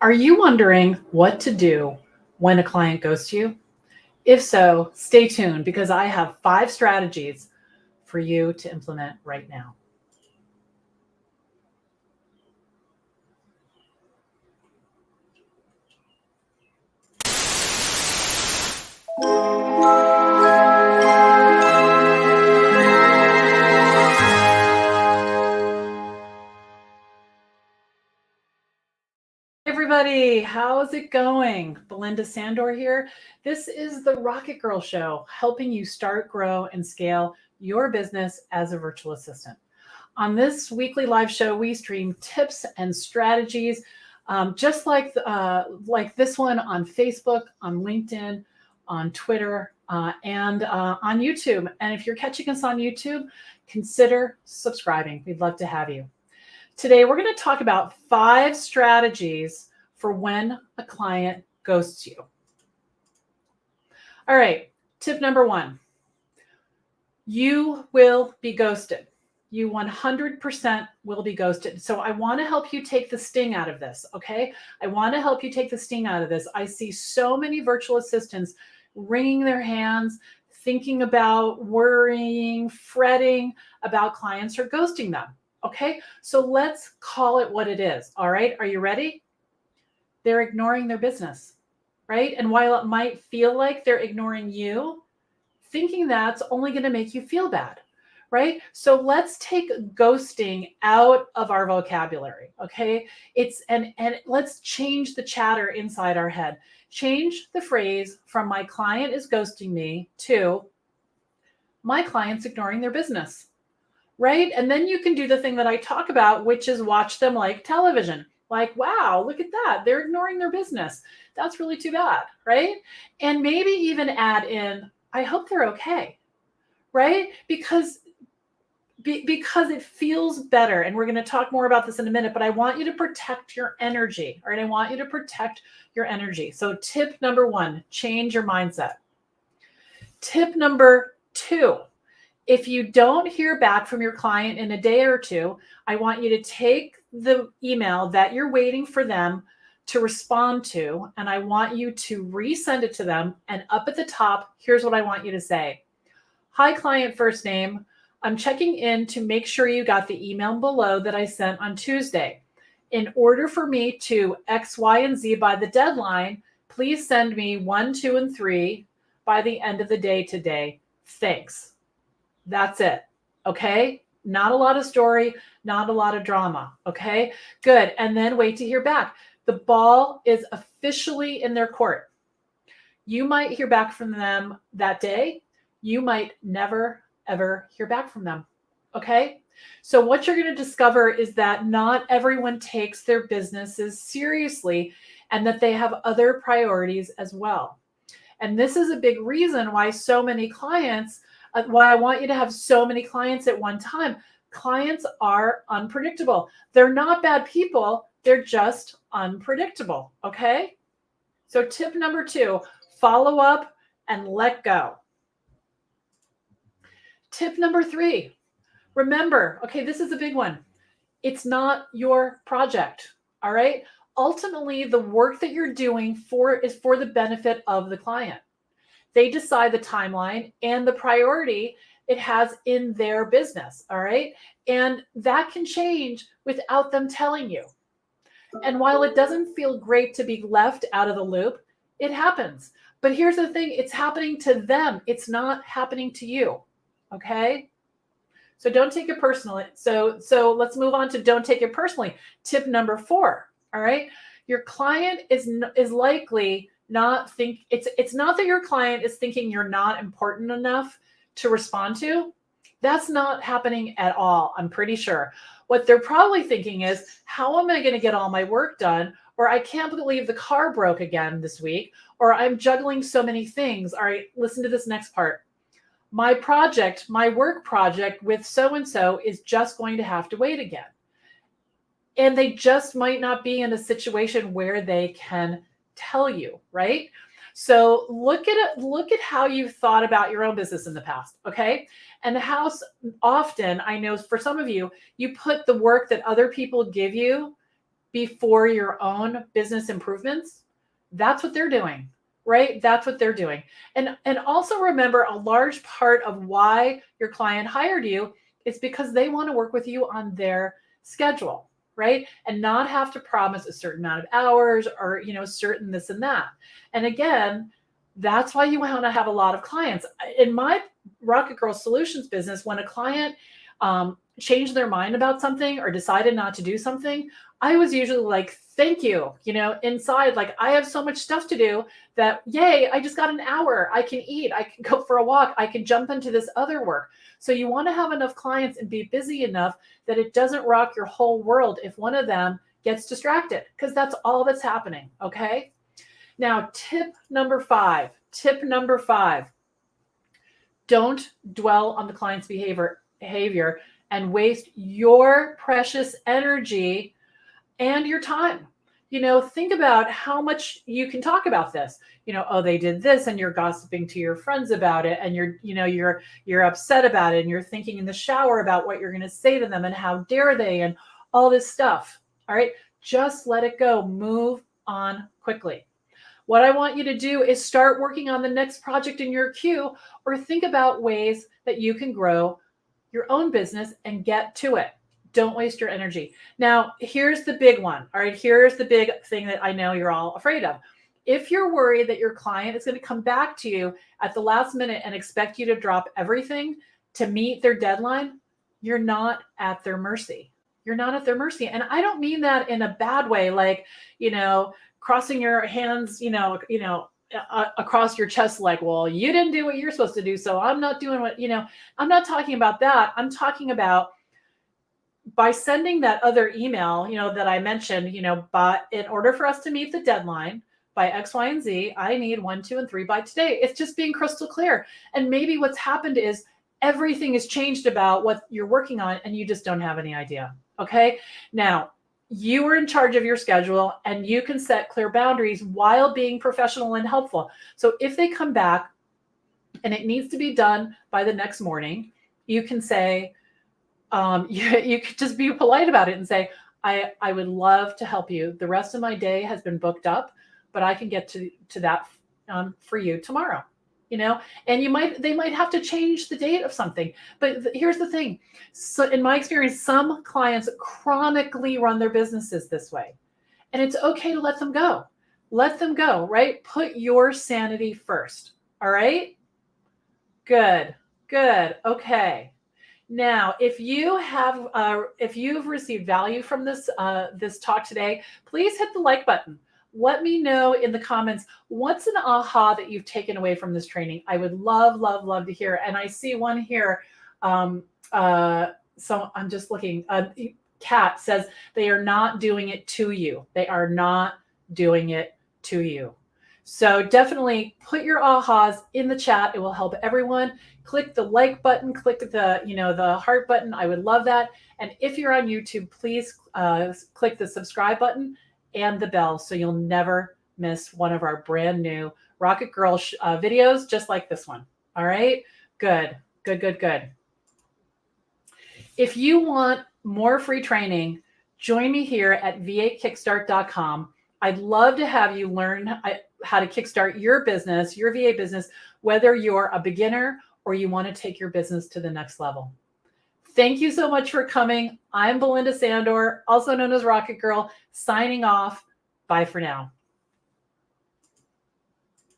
Are you wondering what to do when a client ghosts you? If so, stay tuned because I have 5 strategies for you to implement right now. Everybody, how's it going? Belinda Sandor here. This is the RocketGirl Show, helping you start, grow, and scale your business as a virtual assistant. On this weekly live show, we stream tips and strategies, just like this one on Facebook, on LinkedIn, on Twitter, and on YouTube. And if you're catching us on YouTube, consider subscribing. We'd love to have you. Today, we're going to talk about 5 strategies for when a client ghosts you. All right, tip number 1. You will be ghosted. You 100% will be ghosted. So I want to help you take the sting out of this, okay? I want to help you take the sting out of this. I see so many virtual assistants wringing their hands, thinking about, worrying, fretting about clients or ghosting them. Okay, so let's call it what it is. All right, are you ready? They're ignoring their business, right? And while it might feel like they're ignoring you, thinking that's only going to make you feel bad, right? So let's take ghosting out of our vocabulary, okay? And let's change the chatter inside our head. Change the phrase from my client is ghosting me to my client's ignoring their business. Right? And then you can do the thing that I talk about, which is watch them like television. Like, wow, look at that. They're ignoring their business. That's really too bad, right? And maybe even add in, I hope they're okay, right? Because it feels better. And we're going to talk more about this in a minute, but I want you to protect your energy, all right? I want you to protect your energy. So tip number 1, change your mindset. Tip number 2, if you don't hear back from your client in a day or 2, I want you to take the email that you're waiting for them to respond to, and I want you to resend it to them. And up at the top, here's what I want you to say. Hi, client first name. I'm checking in to make sure you got the email below that I sent on Tuesday. In order for me to X, Y, and Z by the deadline, please send me 1, 2, and 3 by the end of the day today. Thanks. That's it. Okay. Not a lot of story, not a lot of drama. Okay. Good. And then wait to hear back. The ball is officially in their court. You might hear back from them that day. You might never, ever hear back from them. Okay. So what you're going to discover is that not everyone takes their businesses seriously and that they have other priorities as well. And this is a big reason why so many clients why I want you to have so many clients at one time. Clients are unpredictable. They're not bad people. They're just unpredictable. Okay. So tip number 2, follow up and let go. Tip number 3, remember, okay, this is a big one. It's not your project. All right. Ultimately, the work that you're doing is for the benefit of the client. They decide the timeline and the priority it has in their business. All right. And that can change without them telling you. And while it doesn't feel great to be left out of the loop, it happens. But here's the thing, it's happening to them. It's not happening to you. Okay. So don't take it personally. So let's move on to don't take it personally. Tip number 4. All right. Your client is likely it's not that your client is thinking you're not important enough to respond to. That's not happening at all. I'm pretty sure. What they're probably thinking is, how am I going to get all my work done? Or I can't believe the car broke again this week, or I'm juggling so many things. All right, listen to this next part. My work project with so-and-so is just going to have to wait again. And they just might not be in a situation where they can tell you, right? So look at how you've thought about your own business in the past, okay? And how often, I know for some of you, you put the work that other people give you before your own business improvements, that's what they're doing, right? That's what they're doing. And also remember, a large part of why your client hired you is because they want to work with you on their schedule, right? And not have to promise a certain amount of hours or, certain this and that. And again, that's why you want to have a lot of clients. In my Rocket Girl Solutions business, when a client changed their mind about something or decided not to do something, I was usually like, thank you, inside, like, I have so much stuff to do that, yay, I just got an hour. I can eat, I can go for a walk, I can jump into this other work. So you want to have enough clients and be busy enough that it doesn't rock your whole world if one of them gets distracted, because that's all that's happening. Okay. Now, tip number five, don't dwell on the client's behavior and waste your precious energy and your time. Think about how much you can talk about this. Oh, they did this, and you're gossiping to your friends about it, and you're upset about it, and you're thinking in the shower about what you're going to say to them and how dare they, and all this stuff. All right, just let it go. Move on quickly. What I want you to do is start working on the next project in your queue, or think about ways that you can grow your own business and get to it. Don't waste your energy. Now, here's the big one. All right, here's the big thing that I know you're all afraid of. If you're worried that your client is going to come back to you at the last minute and expect you to drop everything to meet their deadline, you're not at their mercy. You're not at their mercy. And I don't mean that in a bad way, like, crossing your hands, across your chest, like, well, you didn't do what you're supposed to do, so I'm not doing what, I'm not talking about that. I'm talking about by sending that other email, that I mentioned, but in order for us to meet the deadline by X, Y, and Z, I need 1, 2, and 3 by today. It's just being crystal clear. And maybe what's happened is everything has changed about what you're working on, and you just don't have any idea. Okay. Now, you are in charge of your schedule, and you can set clear boundaries while being professional and helpful. So if they come back and it needs to be done by the next morning, you can say, you could just be polite about it and say, I would love to help you. The rest of my day has been booked up, but I can get to that for you tomorrow. And they might have to change the date of something. But here's the thing. So in my experience, some clients chronically run their businesses this way, and it's okay to let them go. Let them go, right? Put your sanity first. All right. Good. Okay. Now, if you've received value from this talk today, please hit the like button. Let me know in the comments, what's an aha that you've taken away from this training? I would love to hear. And I see one here. So I'm just looking. Kat says they are not doing it to you. They are not doing it to you. So definitely put your ahas in the chat. It will help everyone. Click the like button, click the heart button. I would love that. And if you're on YouTube, please click the subscribe button and the bell so you'll never miss one of our brand new Rocket Girl videos just like this one. All right, good. If you want more free training, join me here at vakickstart.com. I'd love to have you learn how to kickstart your business, your VA business, whether you're a beginner or you want to take your business to the next level. Thank you so much for coming. I'm Belinda Sandor, also known as Rocket Girl, signing off. Bye for now.